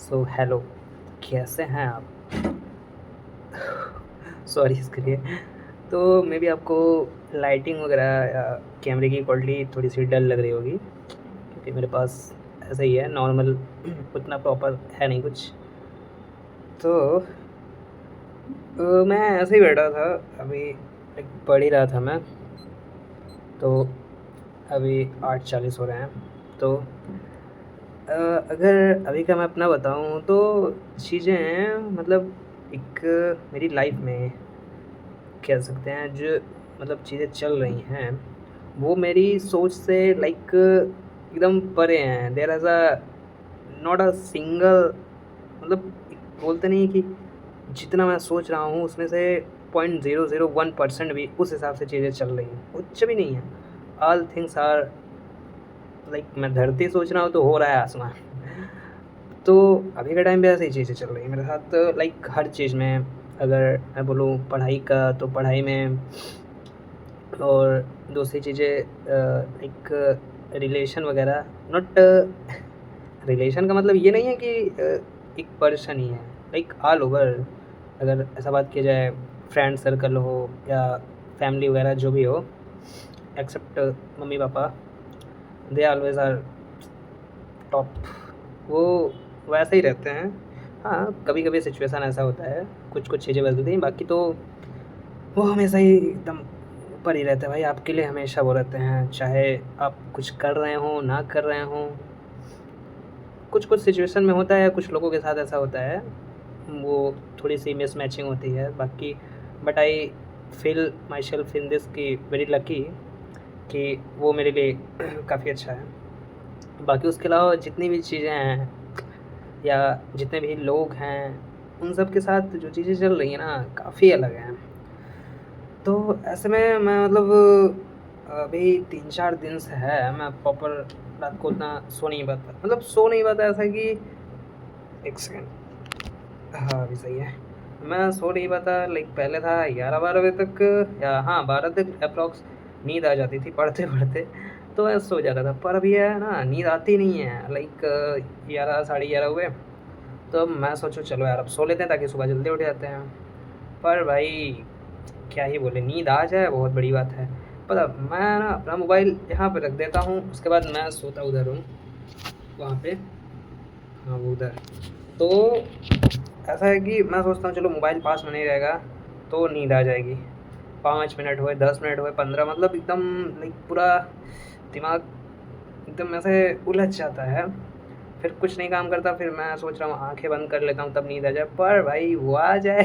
So hello, कैसे हैं आप? सॉरी इसके लिए। तो मे बी आपको लाइटिंग वगैरह या कैमरे की क्वालिटी थोड़ी-सी डल लग रही होगी, क्योंकि मेरे पास ऐसा ही है नॉर्मल। उतना प्रॉपर है नहीं कुछ। तो मैं ऐसे ही बैठा था, अभी लाइक पढ़ ही रहा था मैं। तो अभी 8:40 हो रहे हैं। तो अगर अभी का मैं अपना बताऊँ तो चीज़ें हैं, मतलब एक मेरी लाइफ़ में कह सकते हैं जो मतलब चीज़ें चल रही हैं, वो मेरी सोच से लाइक एकदम परे हैं। There is a not a single, मतलब एक बोलते नहीं कि जितना मैं सोच रहा हूँ उसमें से 0.001% भी उस हिसाब से चीज़ें चल रही हैं, कुछ भी नहीं है। ऑल थिंग्स आर लाइक मैं धरती सोच रहा हूँ तो हो रहा है आसमान। तो अभी के टाइम पे ऐसी चीज़ें चल रही हैं मेरे साथ, लाइक हर चीज़ में। अगर मैं बोलूँ पढ़ाई का तो पढ़ाई में, और दूसरी चीज़ें लाइक रिलेशन वगैरह। नॉट रिलेशन का मतलब ये नहीं है कि एक पर्सन ही है, लाइक ऑल ओवर। अगर ऐसा बात किया जाए, फ्रेंड सर्कल हो या फैमिली वगैरह जो भी हो, accept mummy papa, they always are top. वो वैसे ही रहते हैं। हाँ, कभी-कभी सिचुएशन ऐसा होता है, कुछ-कुछ चीज़ें बदलती हैं, बाकी तो वो हमेशा ही एकदम ऊपर ही रहते हैं भाई, आपके लिए हमेशा वो रहते हैं, चाहे आप कुछ कर रहे हों, ना कर रहे हों। कुछ-कुछ सिचुएशन में होता है, कुछ लोगों के साथ ऐसा होता है, वो थोड़ी-सी मिसमैचिंग होती है, बाकी but I feel my self in this कि वेरी लकी कि वो मेरे लिए काफ़ी अच्छा है। बाकी उसके अलावा जितनी भी चीज़ें हैं या जितने भी लोग हैं, उन सब के साथ जो चीज़ें चल रही हैं ना, काफ़ी अलग हैं। तो ऐसे में मैं मतलब अभी 3-4 दिन से है, मैं प्रॉपर रात को उतना सो नहीं पाता। मतलब सो नहीं पाता ऐसा कि 1 सेकंड। हाँ, अभी सही है। मैं सो नहीं पाता, लाइक पहले था 11-12 बजे तक, या हाँ 12 तक एप्रॉक्स नींद आ जाती थी पढ़ते-पढ़ते, तो मैं सो जाता था। पर अभी है ना, नींद आती नहीं है, लाइक 11 साढ़े 11 हुए, तो अब मैं सोचूँ चलो यार अब सो लेते हैं ताकि सुबह जल्दी उठ जाते हैं। पर भाई क्या ही बोले, नींद आ जाए बहुत बड़ी बात है। पता मैं ना अपना मोबाइल यहाँ पे रख देता हूँ, उसके बाद मैं सोता उधर हूँ, वहाँ पे, हाँ वो उधर। तो ऐसा है कि मैं सोचता हूँ चलो मोबाइल पास में नहीं रहेगा तो नींद आ जाएगी। 5 मिनट हुए, 10 मिनट हुए, 15, मतलब एकदम लाइक पूरा दिमाग एकदम ऐसे उलझ जाता है। फिर कुछ नहीं काम करता, फिर मैं सोच रहा हूँ आँखें बंद कर लेता हूँ तब नींद आ जाए, पर भाई वो आ जाए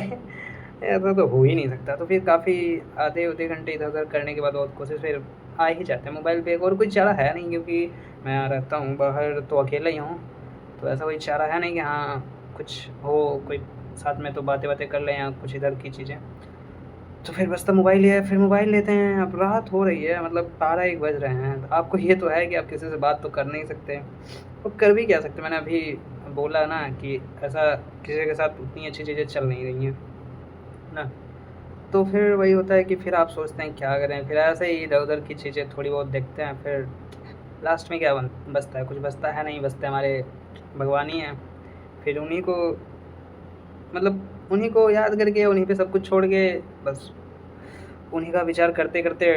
ऐसा तो हो ही नहीं सकता। तो फिर काफ़ी आधे-आधे घंटे इधर-उधर करने के बाद और कोशिश फिर आ ही जाते हैं मोबाइल पे। और कोई चारा है नहीं, क्योंकि मैं यहाँ रहता हूँ बाहर तो अकेला ही हूँ, तो ऐसा कोई चारा है नहीं कि हाँ, कुछ हो, कोई साथ में तो बातें-वातें कर लें या कुछ इधर की चीज़ें। तो फिर बस तो मोबाइल ही है, फिर मोबाइल लेते हैं। अब रात हो रही है, मतलब 12-1 बज रहे हैं। तो आपको ये तो है कि आप किसी से बात तो कर नहीं सकते, और कर भी क्या सकते हैं। मैंने अभी बोला ना कि ऐसा किसी के साथ उतनी अच्छी चीज़ें चल नहीं रही हैं, ना। तो फिर वही होता है कि फिर आप सोचते हैं क्या करें, फिर ऐसे ही इधर-उधर की चीज़ें थोड़ी बहुत देखते हैं, फिर लास्ट में क्या बचता है, कुछ बचता है नहीं, बचते हमारे भगवान ही हैं। फिर उन्हीं को, मतलब उन्हीं को याद करके, उन्हीं पे सब कुछ छोड़ के, बस उन्हीं का विचार करते-करते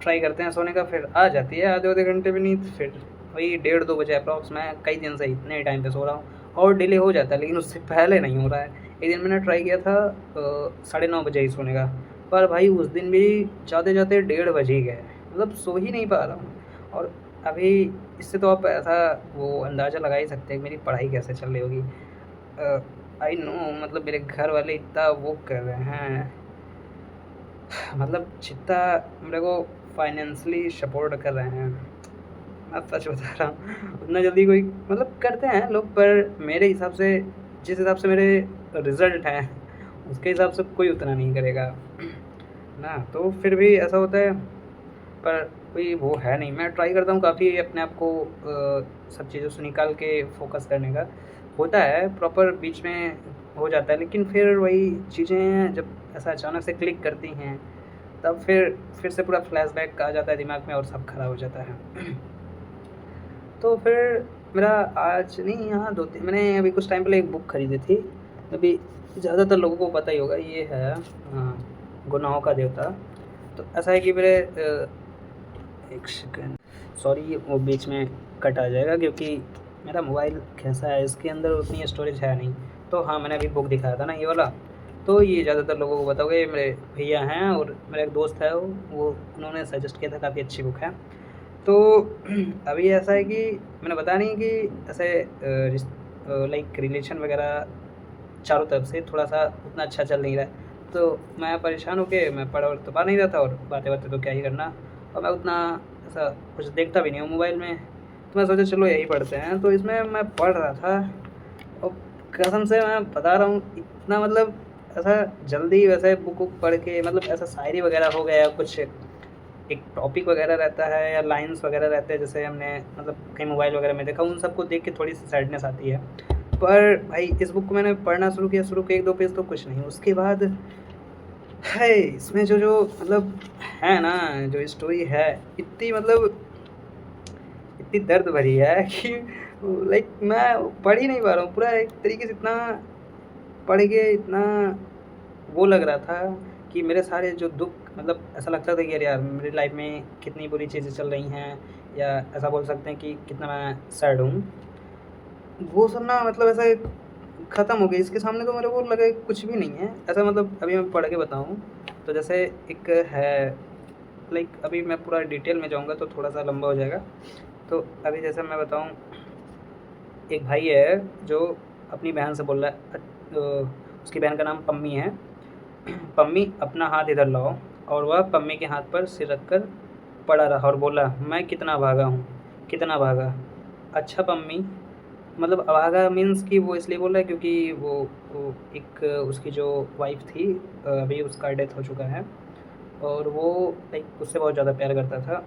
ट्राई करते हैं सोने का, फिर आ जाती है आधे-आधे घंटे में नींद। फिर वही 1:30-2 बजे अप्रॉक्स, मैं कई दिन से इतने टाइम पे सो रहा हूँ, और डिले हो जाता है लेकिन उससे पहले नहीं हो रहा है। एक दिन मैंने ट्राई किया था साढ़े 9 बजे ही सोने का, पर भाई उस दिन भी जाते-जाते 1:30 बज ही गए, मतलब सो ही नहीं पा रहा हूँ। और अभी इससे तो आप ऐसा वो अंदाज़ा लगा ही सकते हैं कि मेरी पढ़ाई कैसे चल रही होगी। आई नो, मतलब मेरे घर वाले इतना वो कर रहे हैं, मतलब जितना मेरे को फाइनेंशियली सपोर्ट कर रहे हैं, मैं सच बता रहा हूँ, उतना जल्दी कोई मतलब करते हैं लोग, पर मेरे हिसाब से, जिस हिसाब से मेरे रिज़ल्ट हैं, उसके हिसाब से कोई उतना नहीं करेगा ना। तो फिर भी ऐसा होता है, पर कोई वो है नहीं। मैं ट्राई करता हूँ काफ़ी अपने आप को सब चीज़ों से निकाल के फ़ोकस करने का। होता है प्रॉपर, बीच में हो जाता है, लेकिन फिर वही चीज़ें जब ऐसा अचानक से क्लिक करती हैं, तब फिर से पूरा फ्लैशबैक आ जाता है दिमाग में और सब खराब हो जाता है। तो फिर मेरा आज नहीं, हाँ 2-3 मैंने अभी कुछ टाइम पहले एक बुक खरीदी थी। अभी ज़्यादातर लोगों को पता ही होगा, ये है गुनाहों का देवता। तो ऐसा है कि मेरे एक सेकंड, सॉरी वो बीच में कट आ जाएगा क्योंकि मेरा मोबाइल कैसा है, इसके अंदर उतनी स्टोरेज है नहीं। तो हाँ, मैंने अभी बुक दिखाया था ना ये वाला, तो ये ज़्यादातर लोगों को पता होगा, ये मेरे भैया हैं और मेरा एक दोस्त है, वो उन्होंने सजेस्ट किया था, काफ़ी अच्छी बुक है। तो अभी ऐसा है कि मैंने बताया नहीं कि ऐसे लाइक रिलेशन वगैरह चारों तरफ से थोड़ा-सा उतना अच्छा चल नहीं रहा है। तो मैं परेशान होके मैं पढ़ तो पा नहीं रहा था, और बातें-वातें तो क्या ही करना, और मैं उतना ऐसा कुछ देखता भी नहीं हूँ मोबाइल में। तो मैं सोचा चलो यही पढ़ते हैं, तो इसमें मैं पढ़ रहा था, और कसम से मैं बता रहा हूँ, इतना मतलब ऐसा जल्दी वैसे बुक वुक पढ़ के, मतलब ऐसा शायरी वगैरह हो गया, कुछ एक टॉपिक वगैरह रहता है या लाइन्स वगैरह रहते हैं, जैसे हमने मतलब कहीं मोबाइल वगैरह में देखा, उन सबको देख के थोड़ी-सी सैडनेस आती है। पर भाई इस बुक को मैंने पढ़ना शुरू किया 1-2 पेज तो कुछ नहीं, उसके बाद है इसमें जो मतलब है ना, जो स्टोरी है, इतनी मतलब इतनी दर्द भरी है कि लाइक मैं पढ़ ही नहीं पा रहा हूँ। पूरा एक तरीके से इतना पढ़ के इतना वो लग रहा था कि मेरे सारे जो दुःख, मतलब ऐसा लगता था कि अरे यार मेरी लाइफ़ में कितनी बुरी चीज़ें चल रही हैं, या ऐसा बोल सकते हैं कि कितना मैं सैड हूँ। वो सब ना मतलब ऐसा ख़त्म हो गई, इसके सामने तो मेरे को लगा कि कुछ भी नहीं है। ऐसा मतलब अभी मैं पढ़ के बताऊँ, तो जैसे एक है, लाइक अभी मैं पूरा डिटेल में जाऊँगा तो थोड़ा-सा लंबा हो जाएगा। तो अभी जैसे मैं बताऊँ, एक भाई है जो अपनी बहन से बोल रहा है, उसकी बहन का नाम पम्मी है। पम्मी अपना हाथ इधर लाओ, और वह पम्मी के हाथ पर सिर रखकर पड़ा रहा और बोला, मैं कितना भागा हूँ, कितना भागा। अच्छा पम्मी, मतलब अभागा मीन्स कि वो इसलिए बोल रहा है क्योंकि वो एक उसकी जो वाइफ़ थी, अभी उसका डेथ हो चुका है, और वो लाइक उससे बहुत ज़्यादा प्यार करता था।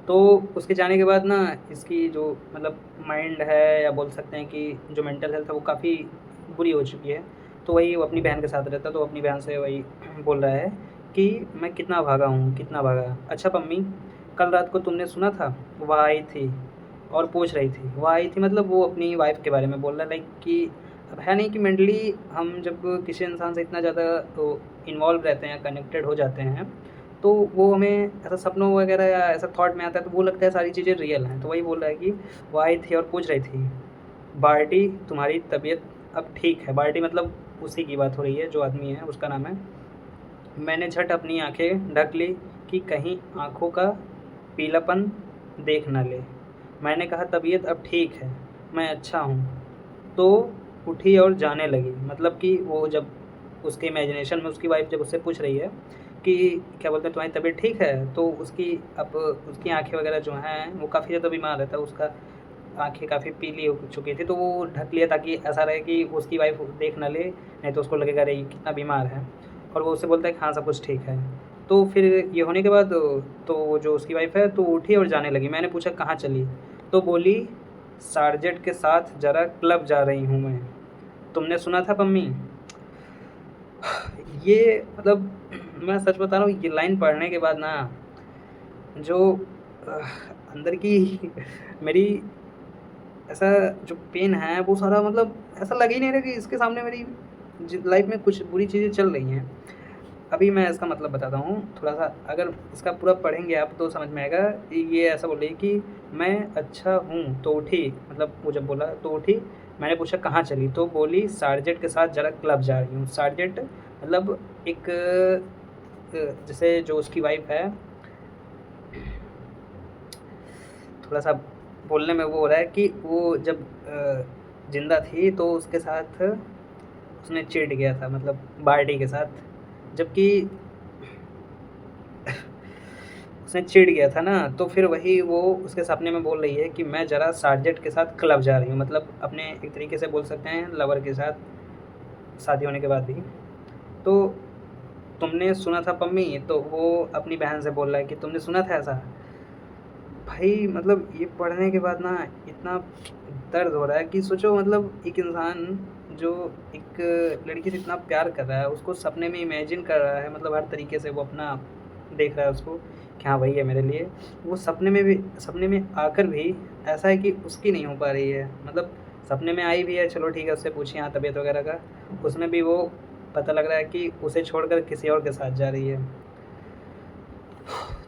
तो उसके जाने के बाद ना, इसकी जो मतलब माइंड है, या बोल सकते हैं कि जो मेंटल हेल्थ है, वो काफ़ी बुरी हो चुकी है। तो वही वो अपनी बहन के साथ रहता है, तो अपनी बहन से वही बोल रहा है कि मैं कितना भागा हूँ, कितना भागा। अच्छा पम्मी, कल रात को तुमने सुना था, वह आई थी और पूछ रही थी, वह आई थी मतलब वो अपनी वाइफ़ के बारे में बोल रहा है, लाइक कि अब है नहीं कि मेंटली हम जब किसी इंसान से इतना ज़्यादा तो इन्वॉल्व रहते हैं, कनेक्टेड हो जाते हैं, तो वो हमें ऐसा सपनों वगैरह या ऐसा थॉट में आता है, तो वो लगता है सारी चीज़ें रियल हैं। तो वही बोल रहा है कि वो आई थी और पूछ रही थी, बार्टी तुम्हारी तबीयत अब ठीक है। बार्टी मतलब उसी की बात हो रही है, जो आदमी है उसका नाम है। मैंने झट अपनी आँखें ढक ली कि कहीं आँखों का पीलापन देख न ले। मैंने कहा तबीयत अब ठीक है, मैं अच्छा हूँ। तो उठी और जाने लगी, मतलब कि वो जब उसके इमेजिनेशन में उसकी वाइफ़ जब उससे पूछ रही है कि क्या बोलते हैं तुम्हारी तबीयत ठीक है? तो उसकी अब उसकी आँखें वग़ैरह जो हैं वो काफ़ी ज़्यादा बीमार रहता है, उसका आँखें काफ़ी पीली हो चुकी थी, तो वो ढक लिया ताकि ऐसा रहे कि उसकी वाइफ़ देख ना ले, नहीं तो उसको लगेगा अरे ये कितना बीमार है। और वो उससे बोलता है कि हाँ, सब कुछ ठीक है। तो फिर ये होने के बाद तो वो जो उसकी वाइफ़ है तो उठी और जाने लगी। मैंने पूछा कहाँ चली? तो बोली सार्जेंट के साथ ज़रा क्लब जा रही हूँ मैं। तुमने सुना था पम्मी? ये मतलब मैं सच बता रहा हूँ, ये लाइन पढ़ने के बाद ना जो अंदर की मेरी ऐसा जो पेन है वो सारा, मतलब ऐसा लग ही नहीं रहा कि इसके सामने मेरी लाइफ में कुछ बुरी चीज़ें चल रही हैं। अभी मैं इसका मतलब बताता हूँ थोड़ा-सा, अगर इसका पूरा पढ़ेंगे आप तो समझ में आएगा। ये ऐसा बोल रही है कि मैं अच्छा हूँ, तो उठी, मतलब वो जब बोला तो उठी। मैंने पूछा कहाँ चली? तो बोली सार्जेंट के साथ ज़रा क्लब जा रही हूँ। सार्जेंट मतलब एक जैसे जो उसकी वाइफ़ है, थोड़ा-सा बोलने में वो हो रहा है कि वो जब ज़िंदा थी तो उसके साथ उसने चिढ़ गया था, मतलब बार्टी के साथ, जबकि उसने चिढ़ गया था ना, तो फिर वही वो उसके सपने में बोल रही है कि मैं ज़रा सार्जेंट के साथ क्लब जा रही हूँ, मतलब अपने एक तरीके से बोल सकते हैं लवर के साथ, शादी होने के बाद भी। तो तुमने सुना था पम्मी? तो वो अपनी बहन से बोल रहा है कि तुमने सुना था ऐसा? भाई मतलब ये पढ़ने के बाद ना इतना दर्द हो रहा है कि सोचो, मतलब एक इंसान जो एक लड़की से इतना प्यार कर रहा है, उसको सपने में इमेजिन कर रहा है, मतलब हर तरीके से वो अपना देख रहा है उसको कि हाँ, वही है मेरे लिए। वो सपने में आकर भी ऐसा है कि उसकी नहीं हो पा रही है। मतलब सपने में आई भी है, चलो ठीक है, उससे पूछिए हाँ, तबीयत वगैरह का। उसमें भी वो पता लग रहा है कि उसे छोड़कर किसी और के साथ जा रही है।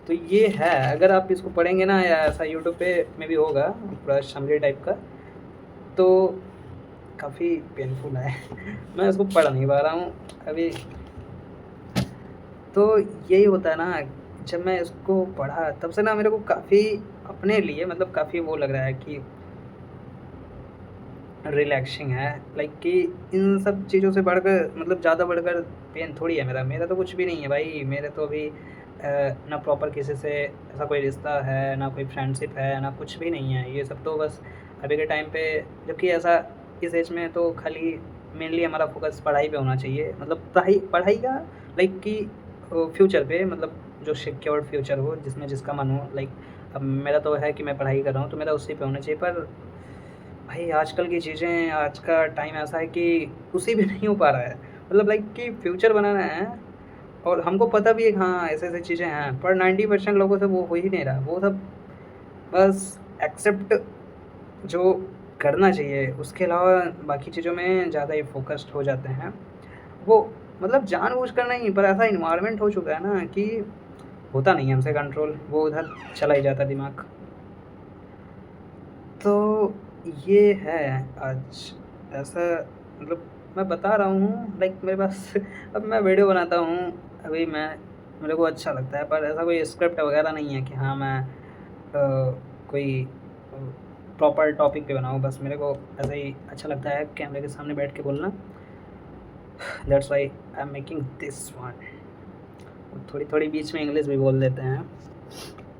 तो ये है, अगर आप इसको पढ़ेंगे ना, या ऐसा यूट्यूब पे में भी होगा पूरा समरी टाइप का, तो काफ़ी पेनफुल है। मैं इसको पढ़ नहीं पा रहा हूँ अभी। तो यही होता है ना, जब मैं इसको पढ़ा तब से ना मेरे को काफ़ी अपने लिए मतलब काफ़ी वो लग रहा है कि रिलैक्सिंग है। लाइक कि इन सब चीज़ों से बढ़कर मतलब ज़्यादा बढ़कर पेन थोड़ी है मेरा तो कुछ भी नहीं है भाई। मेरे तो अभी ना प्रॉपर किसी से ऐसा कोई रिश्ता है, ना कोई फ्रेंडशिप है, ना कुछ भी नहीं है। ये सब तो बस अभी के टाइम पे, जबकि ऐसा इस एज में तो खाली मेनली हमारा फ़ोकस पढ़ाई पे होना चाहिए। मतलब पढ़ाई पढ़ाई का लाइक कि फ्यूचर पे, मतलब जो सिक्योर्ड फ्यूचर हो, जिसमें जिसका मन हो। लाइक अब मेरा तो है कि मैं पढ़ाई कर रहा हूँ, तो मेरा उसी पे होना चाहिए। पर भाई आजकल की चीज़ें, आज का टाइम ऐसा है कि उसी में नहीं हो पा रहा है। मतलब लाइक कि फ्यूचर बनाना है, और हमको पता भी है कि हाँ, ऐसे-ऐसे चीज़ें हैं, पर 90% लोगों से वो हो ही नहीं रहा। वो सब बस एक्सेप्ट जो करना चाहिए, उसके अलावा बाकी चीज़ों में ज़्यादा ही फ़ोकस्ड हो जाते हैं। वो मतलब जानबूझकर नहीं, पर ऐसा एनवायरनमेंट हो चुका है ना कि होता नहीं है हमसे कंट्रोल, वो उधर चला ही जाता है दिमाग। तो ये है आज ऐसा, मतलब मैं बता रहा हूँ लाइक मेरे पास अब मैं वीडियो बनाता हूँ, अभी मेरे को अच्छा लगता है, पर ऐसा कोई स्क्रिप्ट वगैरह नहीं है कि हाँ, मैं कोई प्रॉपर टॉपिक पे बनाऊँ। बस मेरे को ऐसा ही अच्छा लगता है कैमरे के सामने बैठ के बोलना। That's why I am making this one. थोड़ी-थोड़ी बीच में इंग्लिश भी बोल देते हैं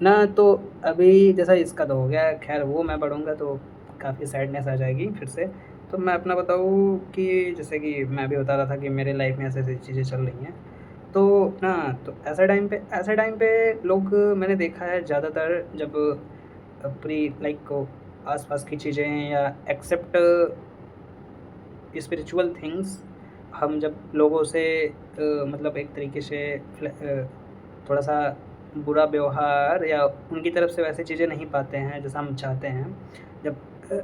ना। तो अभी जैसा इसका तो हो गया, ख़ैर वो मैं पढ़ूँगा तो काफ़ी सैडनेस आ जाएगी फिर से। तो मैं अपना बताऊँ कि जैसे कि मैं अभी बता रहा था कि मेरे लाइफ़ में ऐसी-ऐसी चीज़ें चल रही हैं। तो ना, तो ऐसे टाइम पे लोग, मैंने देखा है ज़्यादातर जब पूरी लाइक आस-पास की चीज़ें या एक्सेप्ट स्पिरिचुअल थिंग्स, हम जब लोगों से मतलब एक तरीके से थोड़ा-सा बुरा व्यवहार या उनकी तरफ से वैसी चीज़ें नहीं पाते हैं जैसा हम चाहते हैं। जब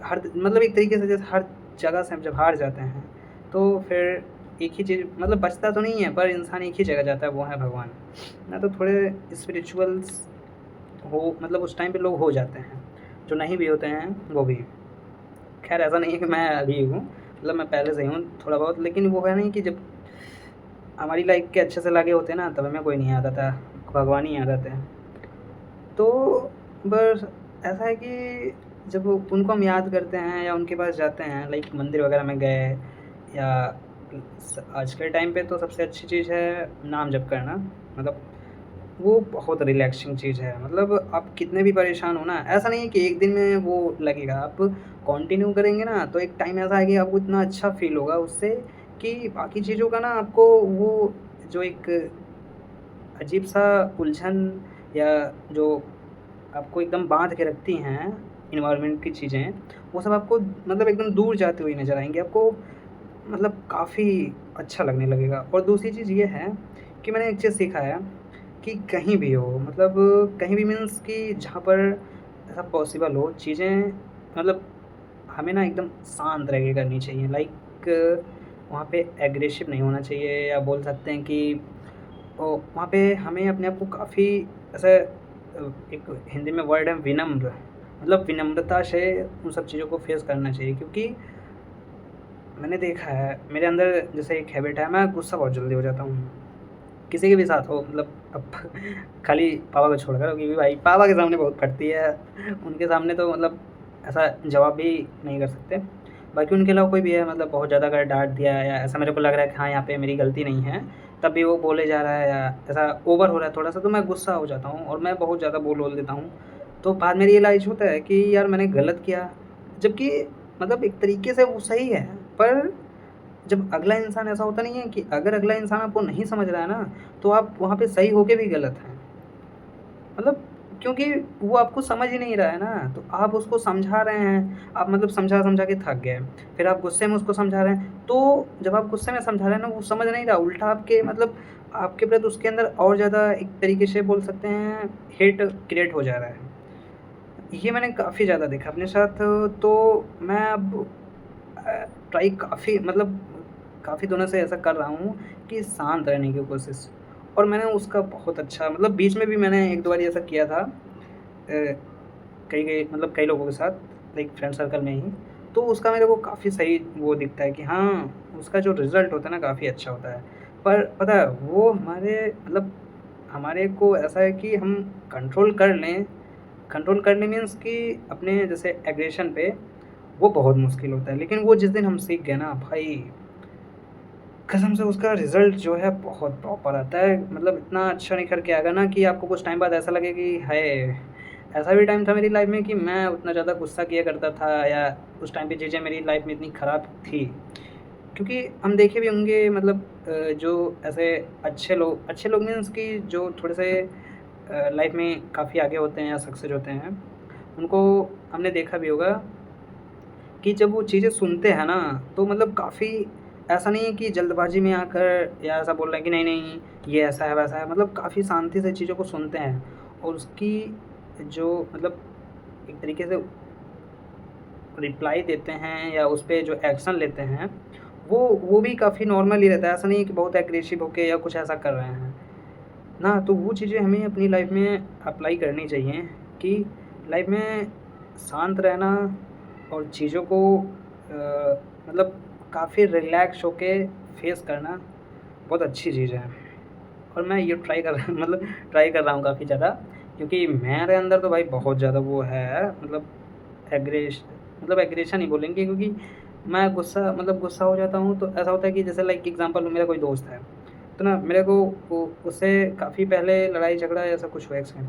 हर मतलब एक तरीके से जैसे हर जगह से हम जब हार जाते हैं, तो फिर एक ही चीज़ मतलब बचता तो नहीं है, पर इंसान एक ही जगह जाता है, वो है भगवान। ना तो थोड़े स्पिरिचुअल्स हो, मतलब उस टाइम पे लोग हो जाते हैं, जो नहीं भी होते हैं वो भी। ख़ैर ऐसा नहीं है कि मैं अभी हूँ, मतलब मैं पहले से ही हूँ थोड़ा बहुत, लेकिन वो है नहीं कि जब हमारी लाइफ़ के अच्छे से लगे होते हैं ना, तब हमें कोई नहीं याद आता, भगवान ही याद आते हैं। तो बस ऐसा है कि जब उनको हम याद करते हैं या उनके पास जाते हैं, लाइक मंदिर वगैरह में गए, या आज के टाइम पे तो सबसे अच्छी चीज़ है नाम जप करना। मतलब वो बहुत रिलैक्सिंग चीज़ है। मतलब आप कितने भी परेशान हो ना, ऐसा नहीं है कि एक दिन में वो लगेगा। आप कंटिन्यू करेंगे ना, तो एक टाइम ऐसा आएगा आपको इतना अच्छा फ़ील होगा उससे, कि बाकी चीज़ों का ना आपको वो जो एक अजीब-सा उलझन, या जो आपको एकदम बाँध के रखती हैं एनवायरनमेंट की चीज़ें, वो सब आपको मतलब एकदम दूर जाती हुई नज़र आएँगी। आपको मतलब काफ़ी अच्छा लगने लगेगा। और दूसरी चीज़ ये है कि मैंने एक चीज़ सीखा है कि कहीं भी हो, मतलब कहीं भी मीन्स कि जहाँ पर ऐसा पॉसिबल हो चीज़ें, मतलब हमें ना एकदम शांत रह के करनी चाहिए। लाइक वहाँ पे एग्रेसिव नहीं होना चाहिए, या बोल सकते हैं कि वहाँ पे हमें अपने आप को काफ़ी ऐसा एक हिंदी में वर्ड है विनम्र, मतलब विनम्रता से उन सब चीज़ों को फेस करना चाहिए। क्योंकि मैंने देखा है मेरे अंदर जैसे एक हैबिट है, मैं गुस्सा बहुत जल्दी हो जाता हूँ, किसी के भी साथ हो। मतलब अब खाली पापा को छोड़कर, क्योंकि भाई पापा के सामने बहुत फटती है, उनके सामने तो मतलब ऐसा जवाब भी नहीं कर सकते। बाकी उनके अलावा कोई भी है, मतलब बहुत ज़्यादा अगर डाँट दिया या ऐसा मेरे को लग रहा है कि हाँ, यहाँ पे मेरी गलती नहीं है, तब भी वो बोले जा रहा है या ऐसा ओवर हो रहा है थोड़ा-सा, तो मैं गुस्सा हो जाता हूँ और मैं बहुत ज़्यादा बोल-वोल देता हूँ। तो बाद में रियलाइज़ होता है कि यार मैंने गलत किया, जबकि मतलब एक तरीके से वो सही है। पर जब अगला इंसान, ऐसा होता नहीं है कि अगर अगला इंसान आपको नहीं समझ रहा है ना, तो आप वहाँ पे सही होके भी गलत हैं। मतलब क्योंकि वो आपको समझ ही नहीं रहा है ना, तो आप उसको समझा रहे हैं, आप मतलब समझा-समझा के थक गए। फिर आप गुस्से में उसको समझा रहे हैं, तो जब आप गुस्से में समझा रहे हैं ना, वो समझ नहीं रहा, उल्टा आपके मतलब आपके प्रति उसके अंदर और ज़्यादा एक तरीके से बोल सकते हैं हेट क्रिएट हो जा रहा है। ये मैंने काफ़ी ज़्यादा देखा अपने साथ। तो मैं अब ट्राई काफ़ी मतलब काफ़ी दिनों से ऐसा कर रहा हूँ कि शांत रहने की कोशिश, और मैंने उसका बहुत अच्छा मतलब बीच में भी मैंने 1-2 बारी ऐसा किया था कई मतलब कई लोगों के साथ, लाइक फ्रेंड सर्कल में ही। तो उसका मेरे को काफ़ी सही वो दिखता है कि हाँ, उसका जो रिज़ल्ट होता है ना काफ़ी अच्छा होता है। पर पता है वो हमारे मतलब हमारे को ऐसा है कि हम कंट्रोल कर लें, कंट्रोल करने मीन्स कि अपने जैसे एग्रेशन पे, वो बहुत मुश्किल होता है। लेकिन वो जिस दिन हम सीख गए ना भाई, कसम से उसका रिज़ल्ट जो है बहुत प्रॉपर आता है। मतलब इतना अच्छा निखर के आएगा ना कि आपको कुछ टाइम बाद ऐसा लगे कि हाय! ऐसा भी टाइम था मेरी लाइफ़ में कि मैं उतना ज़्यादा गुस्सा किया करता था, या उस टाइम पे चीज़ें मेरी लाइफ़ में इतनी ख़राब थी। क्योंकि हम देखे भी होंगे मतलब जो ऐसे अच्छे लोग मीन्स कि जो थोड़े से लाइफ़ में काफ़ी आगे होते हैं या सक्सेस होते हैं, उनको हमने देखा भी होगा कि जब वो चीज़ें सुनते हैं ना, तो मतलब काफ़ी ऐसा नहीं है कि जल्दबाज़ी में आकर या ऐसा बोल रहे हैं कि नहीं-नहीं ये ऐसा है, वैसा है, मतलब काफ़ी शांति से चीज़ों को सुनते हैं और उसकी जो मतलब एक तरीके से रिप्लाई देते हैं या उस पे जो एक्शन लेते हैं, वो भी काफ़ी नॉर्मल ही रहता है। ऐसा नहीं है कि बहुत एग्रेसिव होके या कुछ ऐसा कर रहे हैं। ना तो वो चीज़ें हमें अपनी लाइफ़ में अप्लाई करनी चाहिए कि लाइफ़ में शांत रहना और चीज़ों को मतलब काफ़ी रिलैक्स होके फेस करना बहुत अच्छी चीज़ है। और मैं ये ट्राई कर मतलब ट्राई कर रहा हूँ काफ़ी ज़्यादा, क्योंकि मेरे अंदर तो भाई बहुत ज़्यादा वो है मतलब एग्रेश मतलब एग्रेशन ही बोलेंगे, क्योंकि मैं गुस्सा हो जाता हूँ तो ऐसा होता है कि जैसे लाइक एग्ज़ाम्पल मेरा कोई दोस्त है, तो ना मेरे को उससे काफ़ी पहले लड़ाई झगड़ा ऐसा कुछ हुआ एक्सीडेंट।